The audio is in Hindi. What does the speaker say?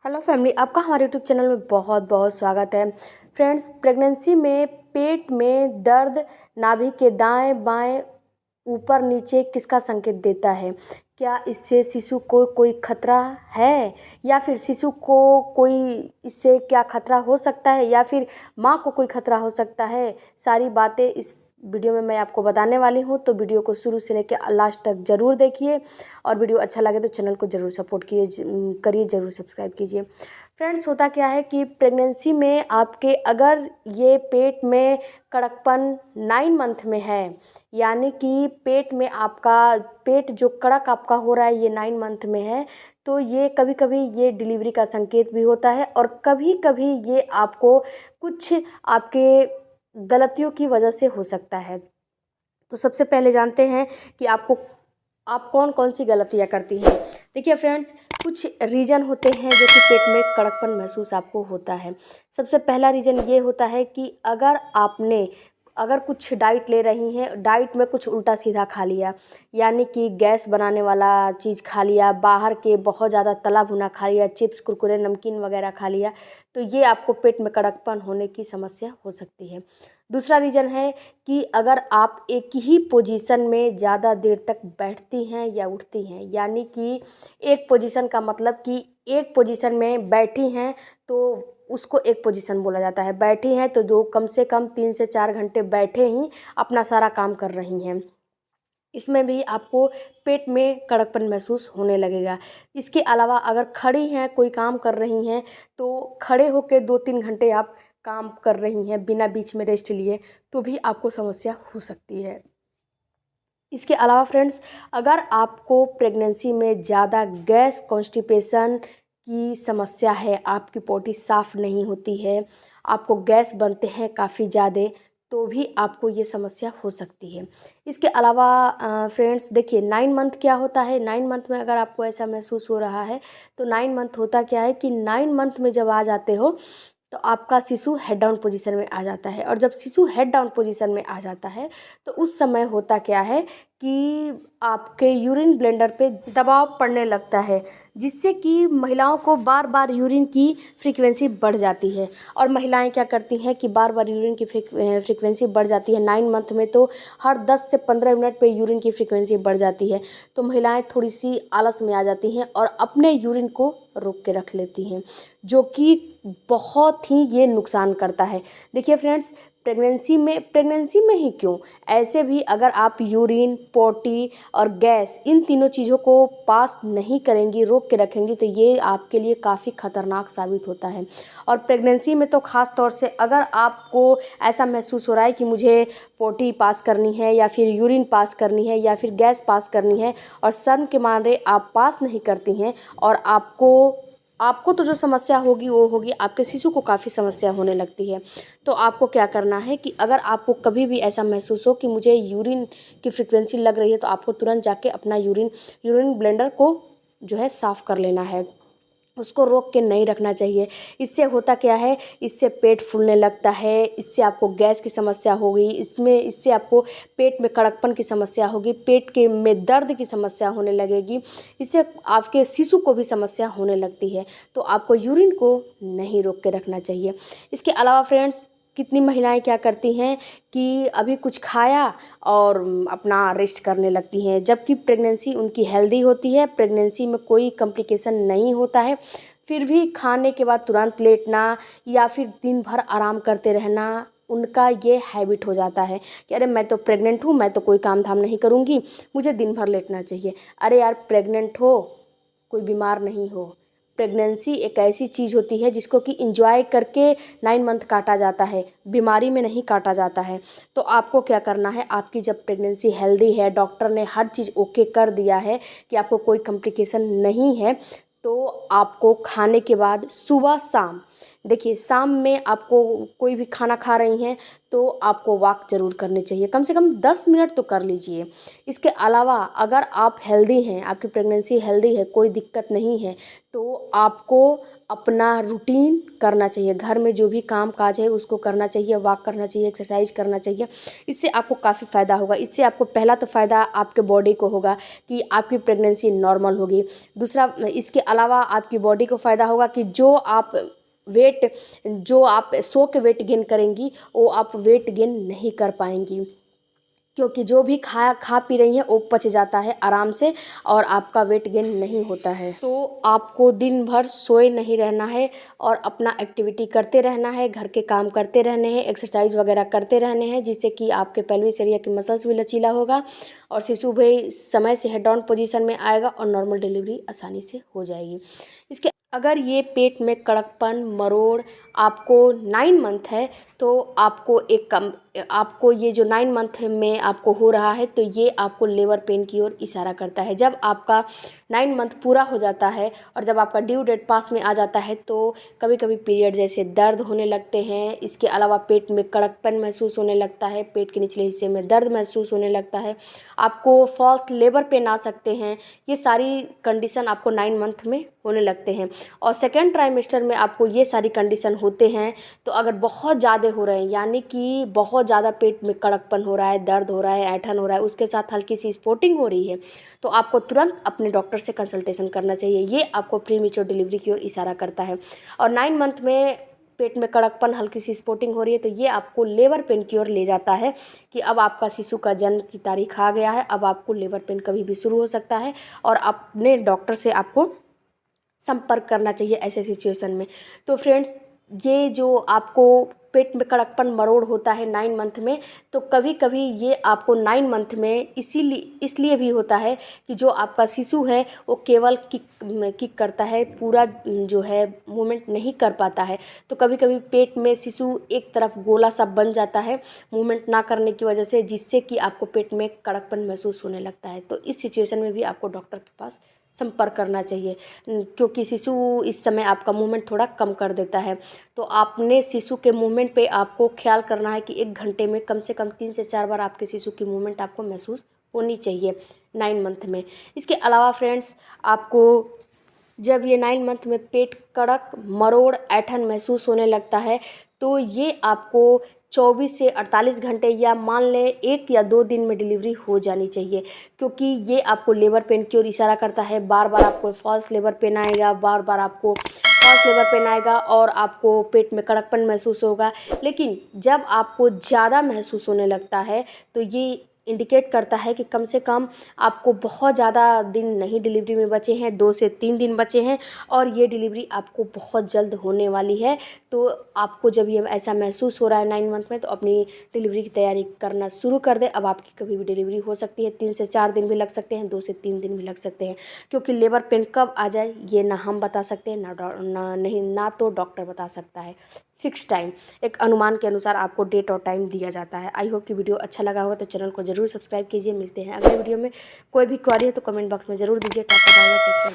हेलो फैमिली, आपका हमारे यूट्यूब चैनल में बहुत बहुत स्वागत है। फ्रेंड्स, प्रेगनेंसी में पेट में दर्द नाभि के दाएं बाएं ऊपर नीचे किसका संकेत देता है? क्या इससे शिशु को कोई खतरा है, या फिर शिशु को कोई इससे क्या खतरा हो सकता है, या फिर माँ को कोई खतरा हो सकता है? सारी बातें इस वीडियो में मैं आपको बताने वाली हूँ, तो वीडियो को शुरू से लेकर लास्ट तक ज़रूर देखिए। और वीडियो अच्छा लगे तो चैनल को ज़रूर सपोर्ट करिए, ज़रूर सब्सक्राइब कीजिए। फ्रेंड्स, होता क्या है कि प्रेगनेंसी में आपके अगर ये पेट में कड़कपन 9 मंथ में है, यानी कि पेट में आपका पेट जो कड़क आपका हो रहा है ये 9 मंथ में है, तो ये कभी कभी ये डिलीवरी का संकेत भी होता है, और कभी कभी ये आपको कुछ आपके गलतियों की वजह से हो सकता है। तो सबसे पहले जानते हैं कि आप कौन कौन सी गलतियाँ करती हैं। देखिए फ्रेंड्स, कुछ रीज़न होते हैं जो कि पेट में कड़कपन महसूस आपको होता है। सबसे पहला रीज़न ये होता है कि अगर कुछ डाइट ले रही हैं, डाइट में कुछ उल्टा सीधा खा लिया, यानी कि गैस बनाने वाला चीज़ खा लिया, बाहर के बहुत ज़्यादा तला भुना खा लिया, चिप्स कुरकुरे नमकीन वगैरह खा लिया, तो ये आपको पेट में कड़कपन होने की समस्या हो सकती है। दूसरा रीज़न है कि अगर आप एक ही पोजीशन में ज़्यादा देर तक बैठती हैं या उठती हैं, यानी कि एक पोजीशन का मतलब कि एक पोजीशन में बैठी हैं तो उसको एक पोजीशन बोला जाता है। बैठी हैं तो कम से कम 3 से 4 घंटे बैठे ही अपना सारा काम कर रही हैं, इसमें भी आपको पेट में कड़कपन महसूस होने लगेगा। इसके अलावा अगर खड़ी हैं, कोई काम कर रही हैं, तो खड़े होकर 2-3 घंटे आप काम कर रही हैं बिना बीच में रेस्ट लिए, तो भी आपको समस्या हो सकती है। इसके अलावा फ्रेंड्स, अगर आपको प्रेगनेंसी में ज़्यादा गैस कॉन्स्टिपेशन की समस्या है, आपकी पोटी साफ़ नहीं होती है, आपको गैस बनते हैं काफ़ी ज़्यादा, तो भी आपको ये समस्या हो सकती है। इसके अलावा फ्रेंड्स देखिए, 9 मंथ क्या होता है। 9 मंथ में अगर आपको ऐसा महसूस हो रहा है, तो 9 मंथ होता क्या है कि 9 मंथ में जब आ जाते हो तो आपका शिशु हेड डाउन पोजीशन में आ जाता है। और जब शिशु हेड डाउन पोजीशन में आ जाता है तो उस समय होता क्या है कि आपके यूरिन ब्लेंडर पे दबाव पड़ने लगता है, जिससे कि महिलाओं को बार बार यूरिन की फ्रीक्वेंसी बढ़ जाती है। और महिलाएं क्या करती हैं कि बार बार यूरिन की फ्रीक्वेंसी बढ़ जाती है। 9 मंथ में तो हर 10 से 15 मिनट पे यूरिन की फ्रीक्वेंसी बढ़ जाती है, तो महिलाएं थोड़ी सी आलस में आ जाती हैं और अपने यूरिन को रोक के रख लेती हैं, जो कि बहुत ही ये नुकसान करता है। देखिए फ्रेंड्स, प्रेगनेंसी में ही क्यों, ऐसे भी अगर आप यूरिन, पोटी और गैस इन तीनों चीज़ों को पास नहीं करेंगी, रोक के रखेंगी, तो ये आपके लिए काफ़ी ख़तरनाक साबित होता है। और प्रेगनेंसी में तो ख़ास तौर से अगर आपको ऐसा महसूस हो रहा है कि मुझे पोटी पास करनी है, या फिर यूरिन पास करनी है, या फिर गैस पास करनी है, और शर्म के मारे आप पास नहीं करती हैं, और आपको तो जो समस्या होगी वो होगी, आपके शिशु को काफ़ी समस्या होने लगती है। तो आपको क्या करना है कि अगर आपको कभी भी ऐसा महसूस हो कि मुझे यूरिन की फ्रीक्वेंसी लग रही है, तो आपको तुरंत जाके अपना यूरिन ब्लेंडर को जो है साफ़ कर लेना है, उसको रोक के नहीं रखना चाहिए। इससे होता क्या है, इससे पेट फूलने लगता है, इससे आपको गैस की समस्या होगी, इससे आपको पेट में कड़कपन की समस्या होगी, पेट के में दर्द की समस्या होने लगेगी, इससे आपके शिशु को भी समस्या होने लगती है। तो आपको यूरिन को नहीं रोक के रखना चाहिए। इसके अलावा फ्रेंड्स, कितनी महिलाएं क्या करती हैं कि अभी कुछ खाया और अपना रेस्ट करने लगती हैं, जबकि प्रेगनेंसी उनकी हेल्दी होती है, प्रेगनेंसी में कोई कॉम्प्लिकेशन नहीं होता है, फिर भी खाने के बाद तुरंत लेटना या फिर दिन भर आराम करते रहना, उनका ये हैबिट हो जाता है कि अरे मैं तो प्रेग्नेंट हूँ, मैं तो कोई काम धाम नहीं करूँगी, मुझे दिन भर लेटना चाहिए। अरे यार, प्रेग्नेंट हो, कोई बीमार नहीं हो। प्रेगनेंसी एक ऐसी चीज़ होती है जिसको कि इंजॉय करके 9 मंथ काटा जाता है, बीमारी में नहीं काटा जाता है। तो आपको क्या करना है, आपकी जब प्रेगनेंसी हेल्दी है, डॉक्टर ने हर चीज़ ओके कर दिया है कि आपको कोई कॉम्प्लिकेशन नहीं है, तो आपको खाने के बाद सुबह शाम देखिए, शाम में आपको कोई भी खाना खा रही हैं तो आपको वॉक ज़रूर करनी चाहिए, कम से कम 10 मिनट तो कर लीजिए। इसके अलावा अगर आप हेल्दी हैं, आपकी प्रेगनेंसी हेल्दी है, कोई दिक्कत नहीं है, तो आपको अपना रूटीन करना चाहिए। घर में जो भी काम काज है उसको करना चाहिए, वॉक करना चाहिए, एक्सरसाइज करना चाहिए। इससे आपको काफ़ी फ़ायदा होगा। इससे आपको पहला तो फ़ायदा आपके बॉडी को होगा कि आपकी प्रेगनेंसी नॉर्मल होगी। दूसरा, इसके अलावा आपकी बॉडी को फ़ायदा होगा कि जो आप सो के वेट गेन करेंगी वो आप वेट गेन नहीं कर पाएंगी, क्योंकि जो भी खा पी रही हैं वो पच जाता है आराम से और आपका वेट गेन नहीं होता है। तो आपको दिन भर सोए नहीं रहना है और अपना एक्टिविटी करते रहना है, घर के काम करते रहने हैं, एक्सरसाइज वगैरह करते रहने हैं, जिससे कि आपके पेल्विस एरिया की मसल्स भी लचीला होगा और शिशु भी समय से हेड डाउन पोजीशन में आएगा और नॉर्मल डिलीवरी आसानी से हो जाएगी। इसके अगर ये पेट में कड़कपन, मरोड़ आपको 9 मंथ है तो आपको ये जो 9 मंथ में आपको हो रहा है तो ये आपको लेबर पेन की ओर इशारा करता है। जब आपका 9 मंथ पूरा हो जाता है और जब आपका ड्यू डेट पास में आ जाता है तो कभी कभी पीरियड जैसे दर्द होने लगते हैं। इसके अलावा पेट में कड़कपन महसूस होने लगता है, पेट के निचले हिस्से में दर्द महसूस होने लगता है, आपको फॉल्स लेबर पेन आ सकते हैं। ये सारी कंडीशन आपको 9 मंथ में होने लगते हैं और सेकेंड ट्राइमेस्टर में आपको ये सारी कंडीशन होते हैं। तो अगर बहुत ज़्यादा हो रहे हैं, यानी कि बहुत ज़्यादा पेट में कड़कपन हो रहा है, दर्द हो रहा है, ऐंठन हो रहा है, उसके साथ हल्की सी स्पॉटिंग हो रही है, तो आपको तुरंत अपने डॉक्टर से कंसल्टेशन करना चाहिए। ये आपको प्रीमेच्योर डिलीवरी की ओर इशारा करता है। और 9 मंथ में पेट में कड़कपन, हल्की सी स्पॉटिंग हो रही है तो ये आपको लेबर पेन की ओर ले जाता है कि अब आपका शिशु का जन्म की तारीख आ गया है, अब आपको लेबर पेन कभी भी शुरू हो सकता है और अपने डॉक्टर से आपको संपर्क करना चाहिए ऐसे सिचुएशन में। तो फ्रेंड्स, ये जो आपको पेट में कड़कपन, मरोड़ होता है 9 मंथ में, तो कभी कभी ये आपको 9 मंथ में इसलिए भी होता है कि जो आपका शिशु है वो केवल किक करता है, पूरा जो है मूवमेंट नहीं कर पाता है। तो कभी कभी पेट में शिशु एक तरफ गोला सा बन जाता है मूवमेंट ना करने की वजह से, जिससे कि आपको पेट में कड़कपन महसूस होने लगता है। तो इस सिचुएशन में भी आपको डॉक्टर के पास संपर्क करना चाहिए, क्योंकि शिशु इस समय आपका मूवमेंट थोड़ा कम कर देता है। तो आपने शिशु के मूवमेंट पे आपको ख्याल करना है कि 1 घंटे में कम से कम 3 से 4 बार आपके शिशु की मूवमेंट आपको महसूस होनी चाहिए 9 मंथ में। इसके अलावा फ्रेंड्स, आपको जब ये 9 मंथ में पेट कड़क, मरोड़, ऐंठन महसूस होने लगता है तो ये आपको 24 से 48 घंटे या मान लें 1 या 2 दिन में डिलीवरी हो जानी चाहिए, क्योंकि ये आपको लेबर पेन की ओर इशारा करता है। बार बार आपको फॉल्स लेबर पेन आएगा, बार बार आपको फॉल्स लेबर पेन आएगा और आपको पेट में कड़कपन महसूस होगा। लेकिन जब आपको ज़्यादा महसूस होने लगता है तो ये इंडिकेट करता है कि कम से कम आपको बहुत ज़्यादा दिन नहीं डिलीवरी में बचे हैं, 2 से 3 दिन बचे हैं और ये डिलीवरी आपको बहुत जल्द होने वाली है। तो आपको जब ये ऐसा महसूस हो रहा है 9 मंथ में, तो अपनी डिलीवरी की तैयारी करना शुरू कर दें। अब आपकी कभी भी डिलीवरी हो सकती है, 3 से 4 दिन भी लग सकते हैं, 2 से 3 दिन भी लग सकते हैं, क्योंकि लेबर पेन कब आ जाए ये ना हम बता सकते हैं, ना तो डॉक्टर बता सकता है। फिक्स टाइम, एक अनुमान के अनुसार आपको डेट और टाइम दिया जाता है। आई होप कि वीडियो अच्छा लगा होगा तो चैनल को जरूर सब्सक्राइब कीजिए। मिलते हैं अगले वीडियो में। कोई भी क्वेरी है तो कमेंट बॉक्स में ज़रूर दीजिए। Tata bye bye, take care.